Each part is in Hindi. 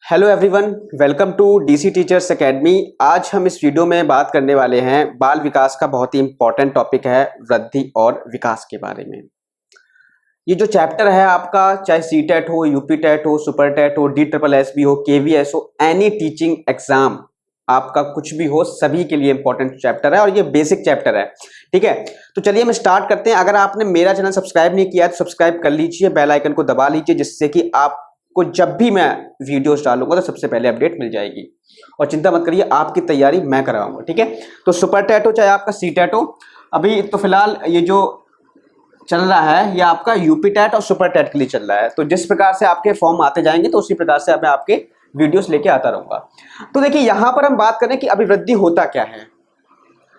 Hello everyone, welcome to DC teachers academy. आज हम इस वीडियो में बात करने वाले हैं बाल विकास का बहुत ही इंपॉर्टेंट टॉपिक है वृद्धि और विकास के बारे में। ये जो चैप्टर है आपका, चाहे सी टेट हो, यूपी टेट हो, सुपर टेट हो, DSSB हो, KVS हो, एनी टीचिंग एग्जाम आपका कुछ भी हो, सभी के लिए इंपॉर्टेंट चैप्टर है और ये बेसिक चैप्टर है। ठीक है, तो चलिए हम स्टार्ट करते हैं। अगर आपने मेरा चैनल सब्सक्राइब नहीं किया है तो सब्सक्राइब कर लीजिए, बेल आइकन को दबा लीजिए, जिससे कि आपको जब भी मैं वीडियोस डालूंगा तो सबसे पहले अपडेट मिल जाएगी। और चिंता मत करिए, आपकी तैयारी मैं कराऊंगा। ठीक है, तो सुपर टेट हो चाहे आपका सी टेट हो, अभी तो फिलहाल ये जो चल रहा है ये आपका यूपी टेट और सुपर टेट के लिए चल रहा है। तो जिस प्रकार से आपके फॉर्म आते जाएंगे तो उसी प्रकार से मैं आपके वीडियोस लेके आता रहूंगा। तो देखिए, यहां पर हम बात करें कि अभिवृद्धि होता क्या है।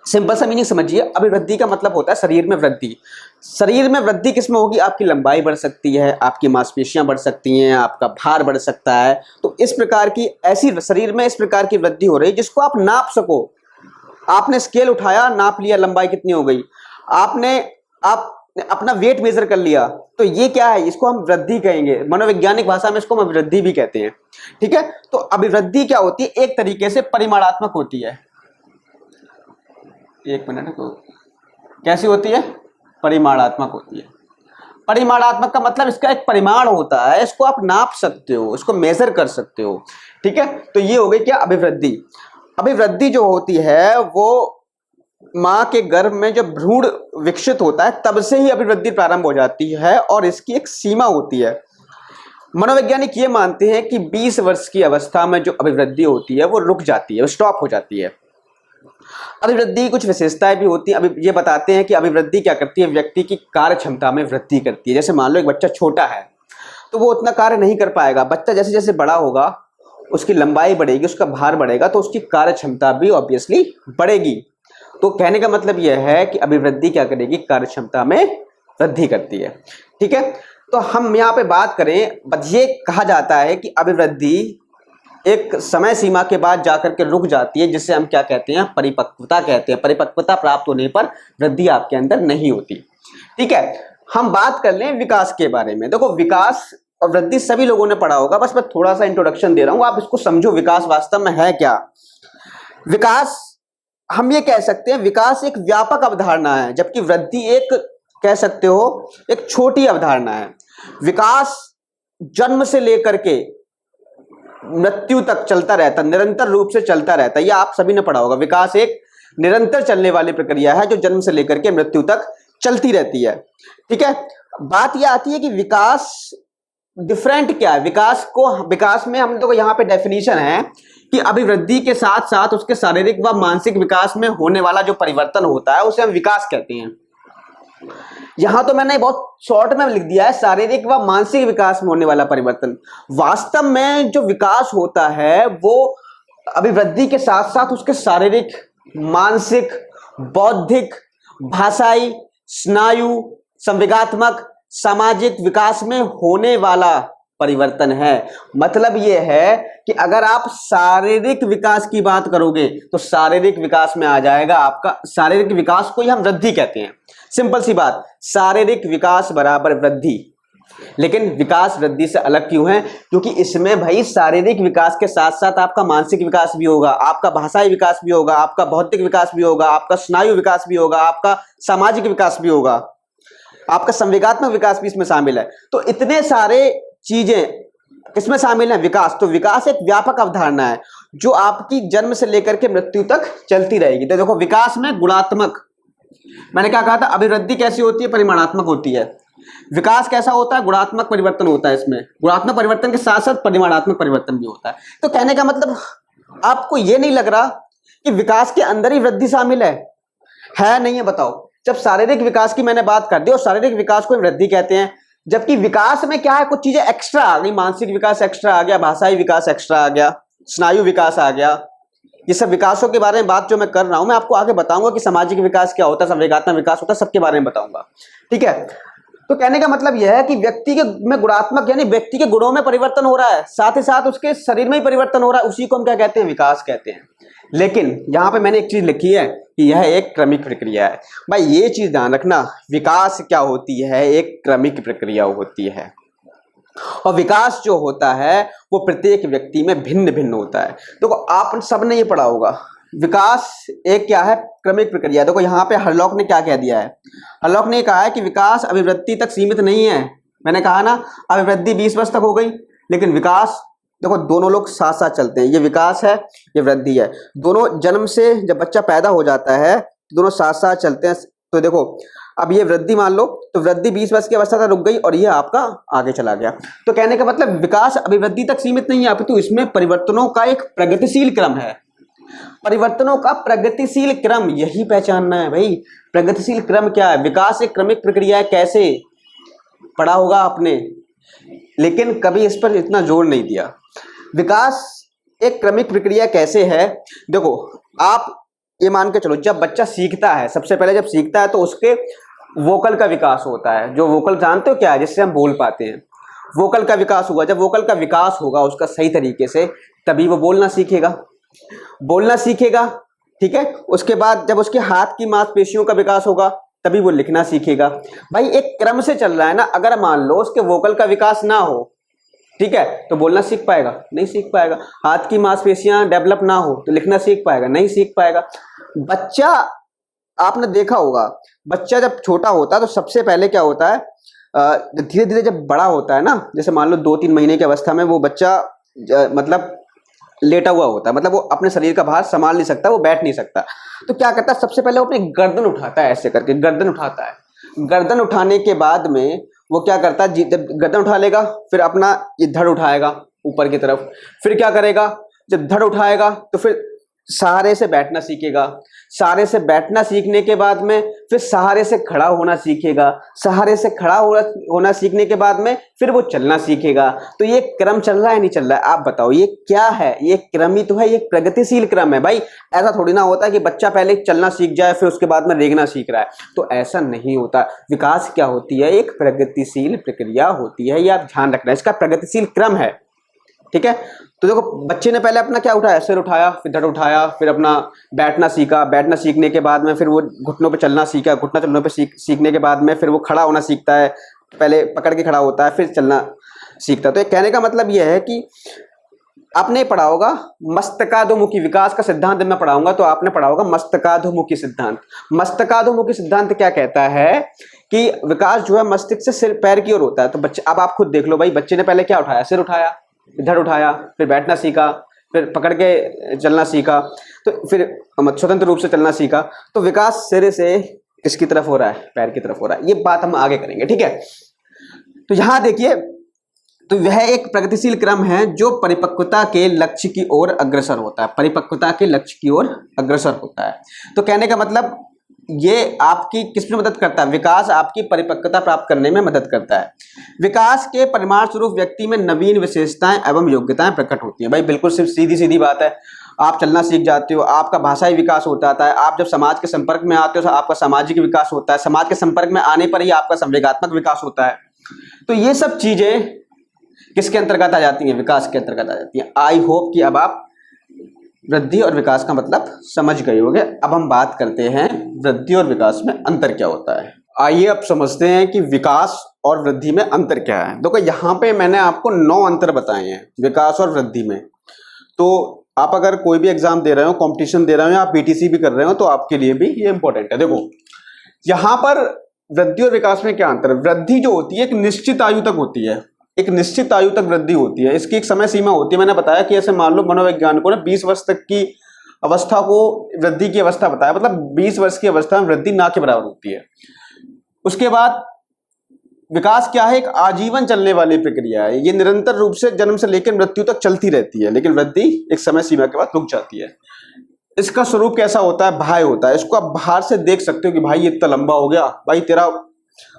सिंपल सा मीनिंग समझिए, अभिवृद्धि का मतलब होता है शरीर में वृद्धि। शरीर में वृद्धि किसमें होगी? आपकी लंबाई बढ़ सकती है, आपकी मांसपेशियां बढ़ सकती हैं, आपका भार बढ़ सकता है। तो इस प्रकार की ऐसी शरीर में इस प्रकार की वृद्धि हो रही है जिसको आप नाप सको। आपने स्केल उठाया, नाप लिया लंबाई कितनी हो गई, आपने अपना वेट मेजर कर लिया, तो ये क्या है? इसको हम वृद्धि कहेंगे। मनोवैज्ञानिक भाषा में इसको हम अभिवृद्धि भी कहते हैं। ठीक है, तो अभिवृद्धि क्या होती है? एक तरीके से परिमाणात्मक होती है। एक मिनट, तो कैसी होती है? परिमाणात्मक होती है। परिमाणात्मक का मतलब इसका एक परिमाण होता है, इसको आप नाप सकते हो, इसको मेजर कर सकते हो। ठीक है, तो ये हो गई क्या? अभिवृद्धि। अभिवृद्धि जो होती है वो मां के गर्भ में जब भ्रूण विकसित होता है तब से ही अभिवृद्धि प्रारंभ हो जाती है और इसकी एक सीमा होती है। मनोवैज्ञानिक ये मानते हैं कि 20 वर्ष की अवस्था में जो अभिवृद्धि होती है वो रुक जाती है, वो स्टॉप हो जाती है। अभिवृद्धि की कुछ विशेषताएं भी होती हैं। अभी ये बताते हैं कि अभिवृद्धि क्या करती है? व्यक्ति की कार्य क्षमता में वृद्धि करती है। जैसे मान लो एक बच्चा छोटा है तो वो उतना कार्य नहीं कर पाएगा। बच्चा जैसे जैसे बड़ा होगा उसकी लंबाई बढ़ेगी, उसका भार बढ़ेगा, तो उसकी कार्य क्षमता भी ऑब्वियसली बढ़ेगी। तो कहने का मतलब यह है कि अभिवृद्धि क्या करेगी? कार्य क्षमता में वृद्धि करती है। ठीक है, तो हम यहाँ पे बात करें, बस ये कहा जाता है कि अभिवृद्धि एक समय सीमा के बाद जाकर के रुक जाती है, जिसे हम क्या कहते हैं? परिपक्वता कहते हैं। परिपक्वता प्राप्त होने पर वृद्धि आपके अंदर नहीं होती। ठीक है, हम बात कर लें विकास के बारे में। देखो, विकास और वृद्धि सभी लोगों ने पढ़ा होगा, बस मैं थोड़ा सा इंट्रोडक्शन दे रहा हूं, आप इसको समझो। विकास वास्तव में है क्या? विकास, हम ये कह सकते हैं, विकास एक व्यापक अवधारणा है, जबकि वृद्धि एक, कह सकते हो, एक छोटी अवधारणा है। विकास जन्म से लेकर के मृत्यु तक चलता रहता, निरंतर रूप से चलता रहता है। यह आप सभी ने पढ़ा होगा। विकास एक निरंतर चलने वाली प्रक्रिया है जो जन्म से लेकर के मृत्यु तक चलती रहती है। ठीक है, बात यह आती है कि विकास डिफरेंट क्या है? विकास में हम तो यहाँ पे डेफिनेशन है कि अभिवृद्धि के साथ साथ उसके शारीरिक व मानसिक विकास में होने वाला जो परिवर्तन होता है उसे हम विकास कहते हैं। यहां तो मैंने बहुत शॉर्ट में लिख दिया है, शारीरिक व मानसिक विकास में होने वाला परिवर्तन। वास्तव में जो विकास होता है वो अभिवृद्धि के साथ साथ उसके शारीरिक, मानसिक, बौद्धिक, भाषाई, स्नायु, संवेगात्मक, सामाजिक विकास में होने वाला परिवर्तन है। मतलब यह है कि अगर आप शारीरिक विकास की बात करोगे तो शारीरिक विकास में आ जाएगा आपका, शारीरिक विकास को ही हम वृद्धि कहते हैं। सिंपल सी बात, शारीरिक विकास बराबर वृद्धि। लेकिन विकास वृद्धि से अलग क्यों है? क्योंकि इसमें भाई शारीरिक विकास के साथ साथ आपका मानसिक विकास भी होगा, आपका भाषाई विकास भी होगा, आपका बौद्धिक विकास भी होगा, आपका स्नायु विकास भी होगा, आपका सामाजिक विकास भी होगा, आपका संवेगात्मक विकास भी इसमें शामिल है। तो इतने सारे चीजें इसमें शामिल है विकास। तो विकास एक व्यापक अवधारणा है जो आपकी जन्म से लेकर के मृत्यु तक चलती रहेगी। तो देखो, विकास में गुणात्मक, मैंने क्या कहा था? अभिवृद्धि कैसी होती है? परिमाणात्मक होती है। विकास कैसा होता है? गुणात्मक परिवर्तन होता है। इसमें गुणात्मक परिवर्तन के साथ साथ परिमाणात्मक परिवर्तन भी होता है। तो कहने का मतलब, आपको यह नहीं लग रहा कि विकास के अंदर ही वृद्धि शामिल है नहीं है? बताओ, जब शारीरिक विकास की मैंने बात कर दी और शारीरिक विकास को वृद्धि कहते हैं, जबकि विकास में क्या है? कुछ चीजें एक्स्ट्रा आ गई, मानसिक विकास एक्स्ट्रा आ गया, भाषाई विकास एक्स्ट्रा आ गया, स्नायु विकास आ गया। ये सब विकासों के बारे में बात जो मैं कर रहा हूं, मैं आपको आगे बताऊंगा कि सामाजिक विकास क्या होता है, संवेगात्मक विकास होता है, सबके बारे में बताऊंगा। ठीक है, तो कहने का मतलब यह है कि व्यक्ति के में गुणात्मक, यानी व्यक्ति के गुणों में परिवर्तन हो रहा है, साथ ही साथ उसके शरीर में ही परिवर्तन हो रहा है, उसी को हम क्या कहते हैं? विकास कहते हैं। लेकिन यहां पे मैंने एक चीज लिखी है कि यह एक क्रमिक प्रक्रिया है। भाई ये चीज ध्यान रखना, विकास क्या होती है? एक क्रमिक प्रक्रिया होती है। और विकास जो होता है वो प्रत्येक व्यक्ति में भिन्न भिन्न होता है। देखो आप सबने ये पढ़ा होगा, विकास एक क्या है, क्रमिक प्रक्रिया। देखो यहाँ पे हरलॉक ने क्या कह दिया है, हरलॉक ने कहा है कि विकास अभिवृद्धि तक सीमित नहीं है। मैंने कहा ना अभिवृद्धि 20 वर्ष तक हो गई, लेकिन विकास देखो दोनों लोग साथ साथ चलते हैं। ये विकास है, ये वृद्धि है, दोनों जन्म से जब बच्चा पैदा हो जाता है दोनों साथ साथ चलते हैं। तो देखो अब ये वृद्धि मान लो, तो वृद्धि 20 वर्ष की अवस्था तक रुक गई और ये आपका आगे चला गया। तो कहने का मतलब विकास अभिवृद्धि तक सीमित नहीं है, अपितु इसमें परिवर्तनों का एक प्रगतिशील क्रम है। परिवर्तनों का प्रगतिशील क्रम, यही पहचानना है भाई। प्रगतिशील क्रम क्या है? विकास एक क्रमिक प्रक्रिया है। कैसे पढ़ा होगा आपने, लेकिन कभी इस पर इतना जोर नहीं दिया। विकास एक क्रमिक प्रक्रिया कैसे है? देखो आप ये मान के चलो, जब बच्चा सीखता है, सबसे पहले जब सीखता है तो उसके वोकल का विकास होता है। जो वोकल जानते हो क्या है, जिससे हम बोल पाते हैं, वोकल का विकास हुआ। जब वोकल का विकास होगा उसका सही तरीके से, तभी वो बोलना सीखेगा, बोलना सीखेगा, ठीक है। उसके बाद जब उसके हाथ की मांसपेशियों का विकास होगा तभी वो लिखना सीखेगा। भाई एक क्रम से चल रहा है ना। अगर मान लो उसके वोकल का विकास ना हो, ठीक है, तो बोलना सीख पाएगा? नहीं सीख पाएगा। हाथ की मांसपेशियां डेवलप ना हो तो लिखना सीख पाएगा? नहीं सीख पाएगा। बच्चा, आपने देखा होगा, बच्चा जब छोटा होता है तो सबसे पहले क्या होता है, धीरे धीरे जब बड़ा होता है ना, जैसे मान लो 2-3 महीने की अवस्था में वो बच्चा मतलब लेटा हुआ होता है, मतलब वो अपने शरीर का भार संभाल नहीं सकता, वो बैठ नहीं सकता। तो क्या करता है, सबसे पहले वो अपनी गर्दन उठाता है, ऐसे करके गर्दन उठाता है। गर्दन उठाने के बाद में वो क्या करता है, जब गर्दन उठा लेगा फिर अपना ये धड़ उठाएगा ऊपर की तरफ। फिर क्या करेगा, जब धड़ उठाएगा तो फिर सहारे से बैठना सीखेगा। सहारे से बैठना सीखने के बाद में फिर सहारे से खड़ा होना सीखेगा। सहारे से खड़ा होना सीखने के बाद में फिर वो चलना सीखेगा। तो ये क्रम चल रहा है नहीं चल रहा है, आप बताओ ये क्या है? ये क्रम ही तो है, ये प्रगतिशील क्रम है भाई। ऐसा थोड़ी ना होता है कि बच्चा पहले चलना सीख जाए फिर उसके बाद में रेंगना सीख रहा है, तो ऐसा नहीं होता। विकास क्या होती है, एक प्रगतिशील प्रक्रिया होती है, ये आप ध्यान रखना, इसका प्रगतिशील क्रम है, ठीक है। तो देखो बच्चे ने पहले अपना क्या उठाया, सिर उठाया, फिर धड़ उठाया, फिर अपना बैठना सीखा। बैठना सीखने के बाद में फिर वो घुटनों पे चलना सीखा। घुटना चलने पे सीखने के बाद में फिर वो खड़ा होना सीखता है। पहले पकड़ के खड़ा होता है, फिर चलना सीखता है। तो कहने का मतलब यह है कि आपने पढ़ा होगा मस्तकाधोमुखी विकास का सिद्धांत। मैं पढ़ाऊंगा तो आपने पढ़ा होगा मस्तकाधोमुखी सिद्धांत। मस्तकाधोमुखी सिद्धांत क्या कहता है कि विकास जो है मस्तिष्क से सिर पैर की ओर होता है। तो बच्चे, अब आप खुद देख लो भाई, बच्चे ने पहले क्या उठाया, सिर उठाया, धड़ उठाया, फिर बैठना सीखा, फिर पकड़ के चलना सीखा, तो फिर स्वतंत्र रूप से चलना सीखा। तो विकास सिर से किसकी तरफ हो रहा है, पैर की तरफ हो रहा है। ये बात हम आगे करेंगे, ठीक है। तो यहां देखिए, तो वह एक प्रगतिशील क्रम है जो परिपक्वता के लक्ष्य की ओर अग्रसर होता है। परिपक्वता के लक्ष्य की ओर अग्रसर होता है। तो कहने का मतलब ये आपकी किस में मदद करता है, विकास आपकी परिपक्वता प्राप्त करने में मदद करता है। विकास के परिणाम स्वरूप व्यक्ति में नवीन विशेषताएं एवं योग्यताएं प्रकट होती हैं। भाई बिल्कुल सिर्फ सीधी सीधी बात है। आप चलना सीख जाते हो, आपका भाषाई विकास होता है। आप जब समाज के संपर्क में आते हो तो आपका सामाजिक विकास होता है। समाज के संपर्क में आने पर ही आपका संवेगात्मक विकास होता है। तो ये सब चीजें किसके अंतर्गत आ जाती हैं, विकास के अंतर्गत आ जाती हैं। आई होप कि अब आप वृद्धि और विकास का मतलब समझ गए होंगे। अब हम बात करते हैं वृद्धि और विकास में अंतर क्या होता है। आइए अब समझते हैं कि विकास और वृद्धि में अंतर क्या है। देखो यहाँ पे मैंने आपको 9 अंतर बताए हैं विकास और वृद्धि में। तो आप अगर कोई भी एग्जाम दे रहे हो, कंपटीशन दे रहे हो या आप बीटीसी भी कर रहे हो, तो आपके लिए भी ये इंपॉर्टेंट है। देखो यहाँ पर वृद्धि और विकास में क्या अंतर है। वृद्धि जो होती है एक निश्चित आयु तक होती है, एक निश्चित आयु तक वृद्धि होती है। इसकी एक समय सीमा होती है। मैंने बताया कि ऐसे मान लो मनोवैज्ञानिकों ने 20 वर्ष तक की अवस्था को वृद्धि की अवस्था बताया, मतलब 20 वर्ष की अवस्था में वृद्धि ना के बराबर होती है। उसके बाद विकास क्या है, एक आजीवन चलने वाली प्रक्रिया है। ये निरंतर रूप से जन्म से लेकर मृत्यु तक चलती रहती है, लेकिन वृद्धि एक समय सीमा के बाद रुक जाती है। इसका स्वरूप कैसा होता है, बाह्य होता है। इसको आप बाहर से देख सकते हो कि भाई ये इतना लंबा हो गया, भाई तेरा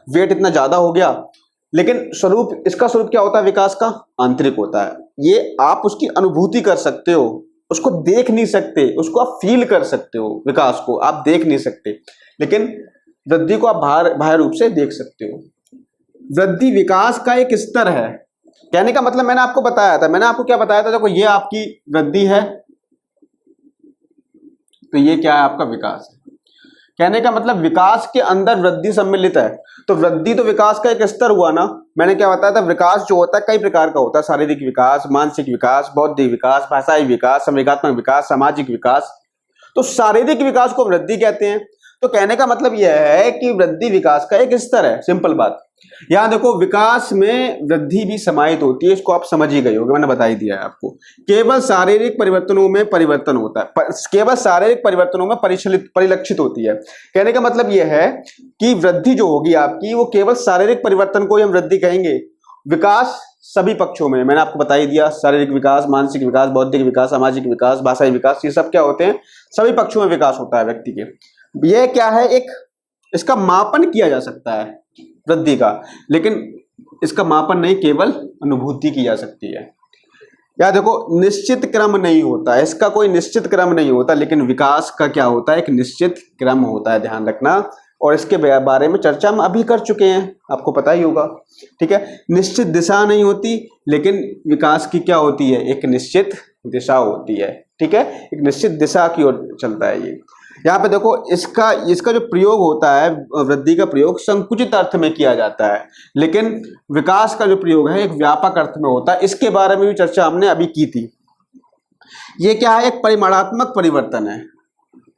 वेट इतना ज्यादा हो गया, लेकिन स्वरूप, इसका स्वरूप क्या होता है, विकास का आंतरिक होता है। ये आप उसकी अनुभूति कर सकते हो, उसको देख नहीं सकते, उसको आप फील कर सकते हो। विकास को आप देख नहीं सकते, लेकिन वृद्धि को आप बाह्य रूप से देख सकते हो। वृद्धि विकास का एक स्तर है। कहने का मतलब मैंने आपको बताया था, मैंने आपको क्या बताया था, देखो ये आपकी वृद्धि है, तो ये क्या है, आपका विकास है। कहने का मतलब विकास के अंदर वृद्धि सम्मिलित है। तो वृद्धि तो विकास का एक स्तर हुआ ना, मैंने क्या बताया था, विकास जो होता है कई प्रकार का होता है, शारीरिक विकास, मानसिक विकास, बौद्धिक विकास, भाषाई विकास, संवेगात्मक विकास, सामाजिक विकास। तो शारीरिक विकास को वृद्धि कहते हैं। तो कहने का मतलब यह है कि वृद्धि विकास का एक स्तर है, सिंपल बात। यहां देखो विकास में वृद्धि भी समाहित होती है, इसको आप समझ ही गए होंगे, मैंने बता ही दिया है आपको। केवल शारीरिक परिवर्तनों में परिवर्तन होता है, केवल शारीरिक परिवर्तनों में परिलक्षित होती है। कहने का मतलब यह है कि वृद्धि जो होगी आपकी वो केवल शारीरिक परिवर्तन को ही हम वृद्धि कहेंगे। विकास सभी पक्षों में, मैंने आपको बता ही दिया, शारीरिक विकास, मानसिक विकास, बौद्धिक विकास, सामाजिक विकास, भाषाई विकास, ये सब क्या होते हैं, सभी पक्षों में विकास होता है व्यक्ति के। यह क्या है, एक इसका मापन किया जा सकता है वृद्धि का, लेकिन इसका मापन नहीं, केवल अनुभूति की जा सकती है। या देखो निश्चित क्रम नहीं होता है, इसका कोई निश्चित क्रम नहीं होता, लेकिन विकास का क्या होता है, एक निश्चित क्रम होता है, ध्यान रखना। और इसके बारे में चर्चा हम अभी कर चुके हैं, आपको पता ही होगा, ठीक है। निश्चित दिशा नहीं होती, लेकिन विकास की क्या होती है, एक निश्चित दिशा होती है, ठीक है, एक निश्चित दिशा की ओर चलता है ये। यहाँ पे देखो इसका जो प्रयोग होता है, वृद्धि का प्रयोग संकुचित अर्थ में किया जाता है, लेकिन विकास का जो प्रयोग है एक व्यापक अर्थ में होता है। इसके बारे में भी चर्चा हमने अभी की थी। ये क्या है, एक परिमाणात्मक परिवर्तन है,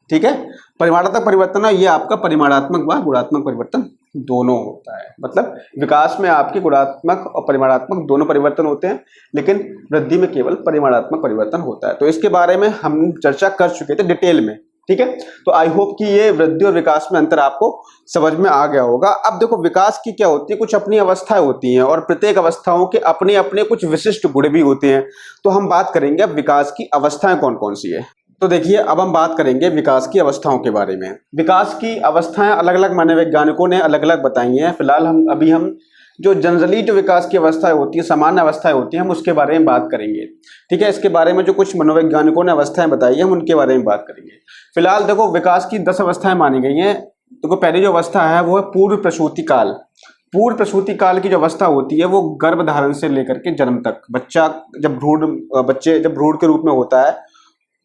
ठीक है, परिमाणात्मक परिवर्तन है। ये आपका परिमाणात्मक व गुणात्मक परिवर्तन दोनों होता है। मतलब विकास में आपके गुणात्मक और परिमाणात्मक दोनों परिवर्तन होते हैं, लेकिन वृद्धि में केवल परिमाणात्मक परिवर्तन होता है। तो इसके बारे में हम चर्चा कर चुके थे डिटेल में, ठीक है। तो आई होप कि ये वृद्धि और विकास में अंतर आपको समझ में आ गया होगा। अब देखो विकास की क्या होती है, कुछ अपनी अवस्थाएं होती हैं और प्रत्येक अवस्थाओं के अपने अपने कुछ विशिष्ट गुण भी होते हैं। तो हम बात करेंगे अब विकास की अवस्थाएं कौन कौन सी है। तो देखिए अब हम बात करेंगे विकास की अवस्थाओं के बारे में। विकास की अवस्थाएं अलग अलग मनोवैज्ञानिकों ने अलग अलग बताई हैं। फिलहाल हम जो जनरली जो विकास की अवस्थाएं होती है, सामान्य अवस्थाएं होती हैं, हम उसके बारे में बात करेंगे, ठीक है। इसके बारे में जो कुछ मनोवैज्ञानिकों ने अवस्थाएं बताई है हम उनके बारे में बात करेंगे। फिलहाल देखो विकास की 10 अवस्थाएं मानी गई हैं। देखो पहली जो अवस्था है वो है पूर्व प्रसूति काल। पूर्व प्रसूति काल की जो अवस्था होती है वो गर्भधारण से लेकर के जन्म तक, बच्चे जब भ्रूण के रूप में होता है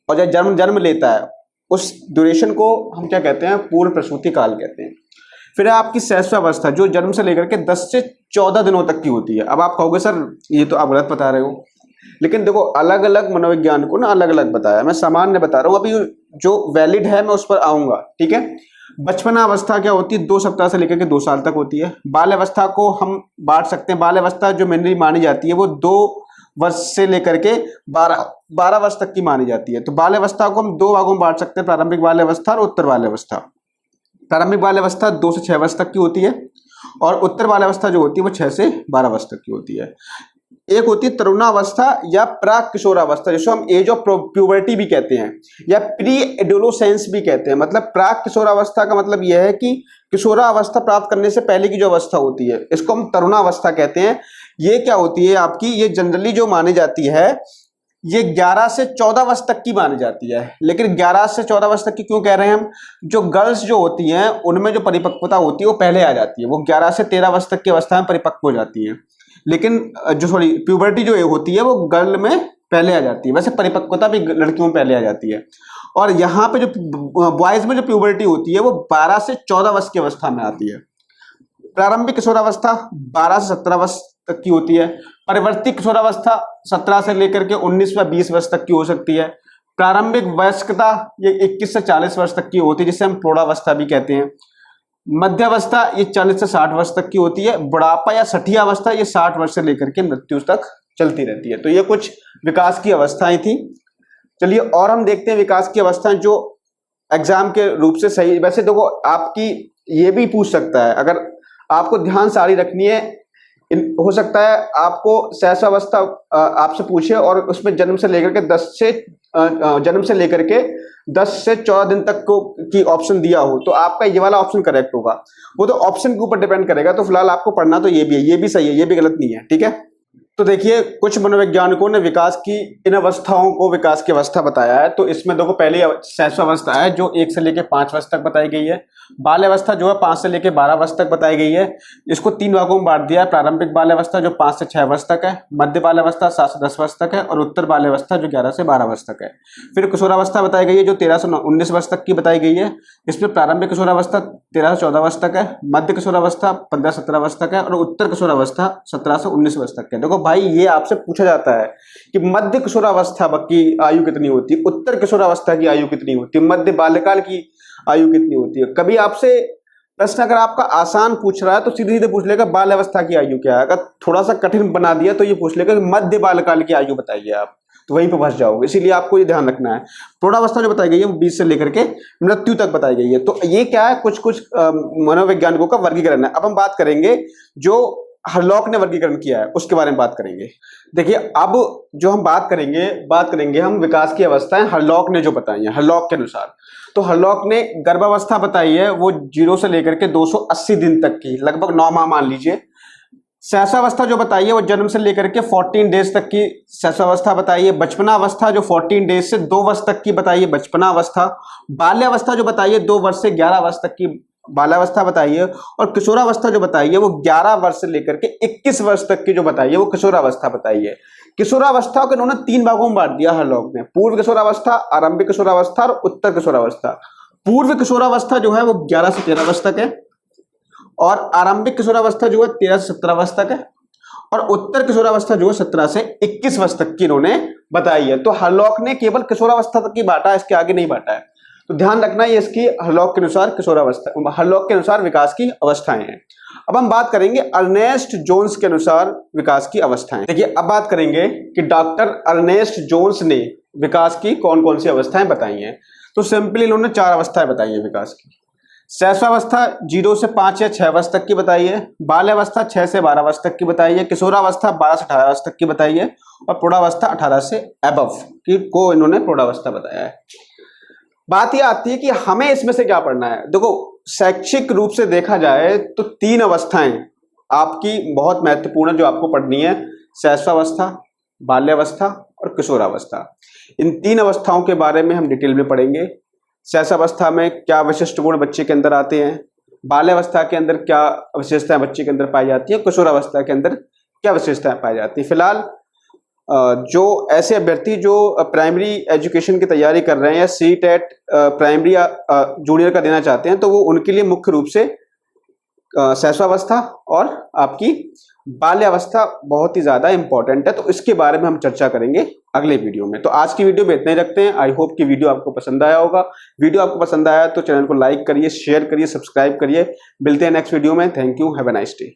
और जब जन्म लेता है, उस ड्यूरेशन को हम क्या कहते हैं, पूर्व प्रसूति काल कहते हैं। फिर है आपकी शैशवावस्था, जो जन्म से लेकर के 10 से 14 दिनों तक की होती है। अब आप कहोगे सर ये तो आप गलत बता रहे हो, लेकिन देखो अलग अलग मनोवैज्ञानिकों ने अलग अलग बताया, मैं सामान्य बता रहा हूँ, अभी जो वैलिड है मैं उस पर आऊंगा, ठीक है। बचपना अवस्था क्या होती है, 2 सप्ताह से लेकर के 2 साल तक होती है। बाल अवस्था को हम बांट सकते हैं, बाल अवस्था जो मेनली मानी जाती है वो 2 वर्ष से लेकर के 12 वर्ष तक की मानी जाती है। तो बाल अवस्था को हम 2 भागों में बांट सकते हैं, प्रारंभिक बाल अवस्था और उत्तर बाल अवस्था। प्रारंभिक बाल अवस्था 2 से 6 वर्ष तक की होती है और उत्तर बाल अवस्था जो होती है वो 6 से 12 वर्ष तक की होती है। एक होती है तरुणावस्था या प्राक किशोरावस्था, जिसको हम एज ऑफ प्यूबर्टी भी कहते हैं या प्री एडोलेसेंस भी कहते हैं। मतलब प्राक किशोरावस्था का मतलब यह है कि किशोरावस्था प्राप्त करने से पहले की जो अवस्था होती है, इसको हम तरुणावस्था कहते हैं। ये क्या होती है आपकी, ये जनरली जो मानी जाती है ये 11 से 14 वर्ष तक की मानी जाती है। लेकिन 11 से 14 वर्ष तक की क्यों कह रहे हैं हम, जो गर्ल्स जो होती हैं उनमें जो परिपक्वता होती है वो पहले आ जाती है, वो 11 से 13 वर्ष तक की अवस्था में परिपक्व हो जाती है। लेकिन प्यूबर्टी जो होती है वो गर्ल में पहले आ जाती है, वैसे परिपक्वता भी लड़कियों में पहले आ जाती है। और यहाँ पे जो बॉयज में जो प्यूबर्टी होती है वो 12 से 14 वर्ष की अवस्था में आती है। प्रारंभिक किशोरावस्था 12 से 17 वर्ष तक की होती है। परिवर्ती किशोरावस्था 17 से लेकर के 19 व 20 वर्ष तक की हो सकती है। प्रारंभिक वयस्कता ये 21 से 40 वर्ष तक की होती है, जिसे हम प्रौढ़ावस्था भी कहते हैं। मध्यावस्था ये 40 से 60 वर्ष तक की होती है। बुढ़ापा या सठिया अवस्था ये 60 वर्ष से लेकर के मृत्यु तक चलती रहती है। तो ये कुछ विकास की अवस्थाएं थी। चलिए और हम देखते हैं विकास की अवस्थाएं जो एग्जाम के रूप से सही। वैसे देखो आपकी ये भी पूछ सकता है, अगर आपको ध्यान सारी रखनी है, हो सकता है आपको शैशवावस्था आपसे पूछे और उसमें जन्म से लेकर के 10 से 14 दिन तक की ऑप्शन दिया हो, तो आपका ये वाला ऑप्शन करेक्ट होगा। वो तो ऑप्शन के ऊपर डिपेंड करेगा। तो फिलहाल आपको पढ़ना तो ये भी है, ये भी सही है, ये भी गलत नहीं है, ठीक है। तो देखिए, कुछ मनोवैज्ञानिकों ने विकास की इन अवस्थाओं को विकास की अवस्था बताया है। तो इसमें देखो, पहली शैशवावस्था है जो 1 से लेकर 5 वर्ष तक बताई गई है। बाल्यावस्था जो है 5 से लेकर 12 वर्ष तक बताई गई है। इसको 3 भागों में बांट दिया है। प्रारंभिक बाल्यावस्था जो 5 से 6 वर्ष तक है, मध्य बाल्यावस्था 7 से 10 वर्ष तक है, और उत्तर बाल्यावस्था जो 11 से 12 वर्ष तक है। फिर किशोरावस्था बताई गई है जो 13 से 19 वर्ष तक की बताई गई है। इसमें प्रारंभिक किशोरावस्था 13 से 14 वर्ष तक है, मध्य किशोरावस्था 15 से 17 वर्ष तक है, और उत्तर किशोरावस्था 17 से 19 वर्ष तक है। देखो भाई, ये आपसे पूछा जाता है कि मध्य किशोरावस्था की आयु कितनी होती है, उत्तर किशोरावस्था की आयु कितनी होती है, मध्य बाल्यकाल की आयु कितनी होती है। कभी आपसे प्रश्न अगर आपका आसान पूछ रहा है तो सीधे सीधे पूछ लेगा बाल्यावस्था की आयु क्या है। अगर थोड़ा सा कठिन बना दिया तो ये पूछ लेगा कि मध्य बाल्यकाल की आयु बताइए आप, तो वहीं पर फंस जाओगे। इसीलिए आपको ये ध्यान रखना है। प्रौढ़ावस्था जो बताई गई है वो 20 से लेकर के मृत्यु तक बताई गई है। तो ये क्या है, कुछ कुछ मनोवैज्ञानिकों का वर्गीकरण है। अब हम बात करेंगे जो हरलॉक ने वर्गीकरण किया है उसके बारे में बात करेंगे। देखिए, अब जो हम बात करेंगे हम विकास की अवस्थाएं हरलॉक ने जो बताई है, हरलॉक के अनुसार। तो हरलॉक ने गर्भावस्था बताई है वो 0 से लेकर के 280 दिन तक की, लगभग 9 माह मान लीजिए। शैशवावस्था जो बताई है वो जन्म से लेकर के 14 डेज तक की शैशवावस्था बताई है। बचपनावस्था जो 14 डेज से 2 वर्ष तक की बताई है, बचपनावस्था। बाल्यावस्था जो बताई है 2 वर्ष से 11 वर्ष तक की बाल्यावस्था बताई है। और किशोरावस्था जो बताई है वो 11 वर्ष से लेकर के 21 वर्ष तक की जो बताई है वो किशोरावस्था बताई है। किशोरावस्था को इन्होंने 3 भागों में बांट दिया हरलॉक ने, पूर्व किशोरावस्था, आरंभिक किशोरावस्था और उत्तर किशोरावस्था। पूर्व किशोरावस्था जो है वो 11 से 13 वर्ष तक है, और आरंभिक किशोरावस्था जो है 13 से 17 वर्ष तक है, और उत्तर किशोरावस्था जो है 17 से 21 वर्ष तक की इन्होंने बताई है। तो हरलॉक ने केवल किशोरावस्था तक की बांटा, इसके आगे नहीं बांटा है। तो ध्यान रखना, ये इसकी हरलॉक के अनुसार किशोरावस्था, हरलॉक के अनुसार विकास की अवस्थाएं हैं। अब हम बात करेंगे अर्नेस्ट जोन्स के अनुसार विकास की अवस्थाएं। देखिए, अब बात करेंगे कि डॉक्टर अर्नेस्ट जोन्स ने विकास की कौन कौन सी अवस्थाएं बताई हैं। तो सिंपली इन्होंने 4 अवस्थाएं बताई हैं विकास की। शैशवावस्था 0 से 5 या 6 वर्ष तक की बताई है। बाल्यावस्था 6 से 12 वर्ष तक की बताई है। किशोरावस्था 12 से 18 वर्ष तक की बताई है, और प्रौढ़ावस्था 18 से अबव की को इन्होंने प्रौढ़ावस्था बताया है। बात यह आती है कि हमें इसमें से क्या पढ़ना है। देखो, शैक्षिक रूप से देखा जाए तो 3 अवस्थाएं आपकी बहुत महत्वपूर्ण जो आपको पढ़नी है, शैशवावस्था, बाल्यावस्था और किशोरावस्था। इन 3 अवस्थाओं के बारे में हम डिटेल में पढ़ेंगे। शैशवावस्था में क्या विशिष्ट गुण बच्चे के अंदर आते हैं, बाल्यावस्था के अंदर क्या विशेषताएं बच्चे के अंदर पाई जाती है, किशोरावस्था के अंदर क्या विशेषताएं पाई जाती है। फिलहाल जो ऐसे अभ्यर्थी जो प्राइमरी एजुकेशन की तैयारी कर रहे हैं या सीटेट प्राइमरी या जूनियर का देना चाहते हैं, तो वो उनके लिए मुख्य रूप से शैशवावस्था और आपकी बाल्यावस्था बहुत ही ज्यादा इंपॉर्टेंट है। तो इसके बारे में हम चर्चा करेंगे अगले वीडियो में। तो आज की वीडियो में इतना ही रखते हैं। आई होप कि वीडियो आपको पसंद आया होगा। वीडियो आपको पसंद आया तो चैनल को लाइक करिए, शेयर करिए, सब्सक्राइब करिए। मिलते हैं नेक्स्ट वीडियो में। Thank you, have a nice day.